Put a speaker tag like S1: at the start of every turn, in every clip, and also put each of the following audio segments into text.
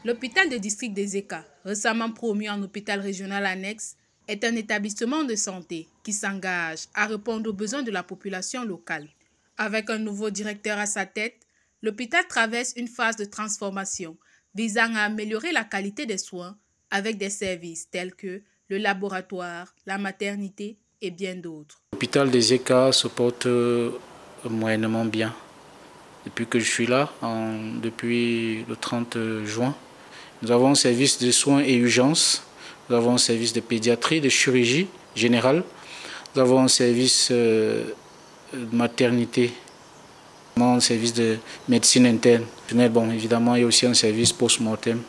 S1: L'hôpital de district des Eka, récemment promu en hôpital régional annexe, est un établissement de santé qui s'engage à répondre aux besoins de la population locale. Avec un nouveau directeur à sa tête, l'hôpital traverse une phase de transformation visant à améliorer la qualité des soins avec des services tels que le laboratoire, la maternité et bien d'autres.
S2: L'hôpital des Eka se porte moyennement bien. Depuis que je suis là, depuis le 30 juin, nous avons un service de soins et urgences, nous avons un service de pédiatrie, de chirurgie générale, nous avons un service de maternité, un service de médecine interne. Bon, évidemment, il y a aussi un service post-mortem.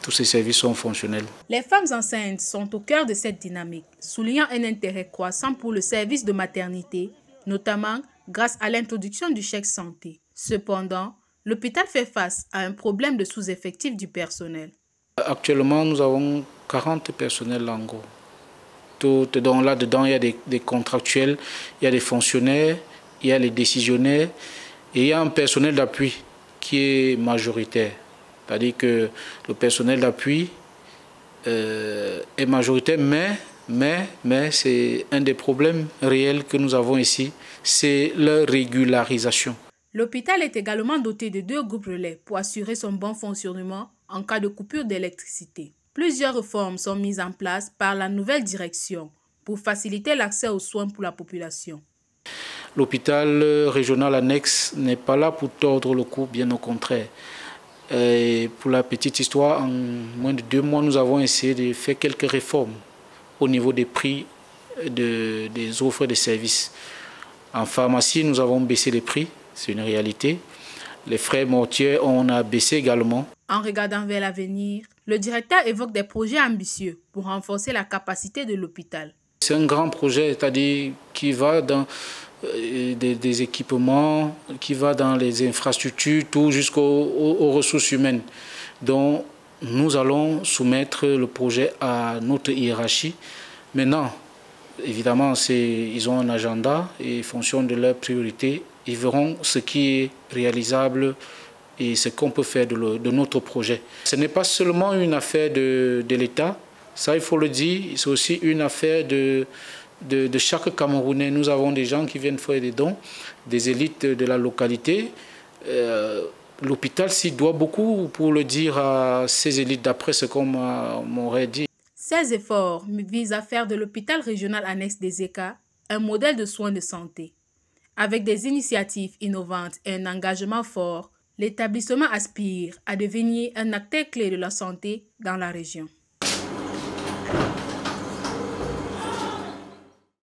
S2: Tous ces services sont fonctionnels.
S1: Les femmes enceintes sont au cœur de cette dynamique, soulignant un intérêt croissant pour le service de maternité, notamment grâce à l'introduction du chèque santé. Cependant, l'hôpital fait face à un problème de sous-effectif du personnel.
S2: Actuellement, nous avons 40 personnels en gros. Là-dedans, il y a des contractuels, il y a des fonctionnaires, il y a les décisionnaires et il y a un personnel d'appui qui est majoritaire. C'est-à-dire que le personnel d'appui est majoritaire, mais c'est un des problèmes réels que nous avons ici, c'est leur régularisation.
S1: L'hôpital est également doté de 2 groupes relais pour assurer son bon fonctionnement en cas de coupure d'électricité. Plusieurs réformes sont mises en place par la nouvelle direction pour faciliter l'accès aux soins pour la population.
S2: L'hôpital régional annexe n'est pas là pour tordre le cou, bien au contraire. Et pour la petite histoire, en moins de 2 mois, nous avons essayé de faire quelques réformes au niveau des prix des offres de services. En pharmacie, nous avons baissé les prix, c'est une réalité. Les frais mortuaires, on a baissé également.
S1: En regardant vers l'avenir, le directeur évoque des projets ambitieux pour renforcer la capacité de l'hôpital.
S2: C'est un grand projet, c'est-à-dire qui va dans des équipements, qui va dans les infrastructures, tout jusqu'aux ressources humaines. Donc, nous allons soumettre le projet à notre hiérarchie. Maintenant, évidemment, ils ont un agenda et en fonction de leurs priorités, ils verront ce qui est réalisable et ce qu'on peut faire de notre projet. Ce n'est pas seulement une affaire de l'État, ça il faut le dire, c'est aussi une affaire de chaque Camerounais. Nous avons des gens qui viennent faire des dons, des élites de la localité. L'hôpital s'y doit beaucoup, pour le dire à ces élites, d'après ce qu'on m'aurait dit.
S1: Ces efforts visent à faire de l'hôpital régional annexe des Eka un modèle de soins de santé. Avec des initiatives innovantes et un engagement fort, l'établissement aspire à devenir un acteur clé de la santé dans la région.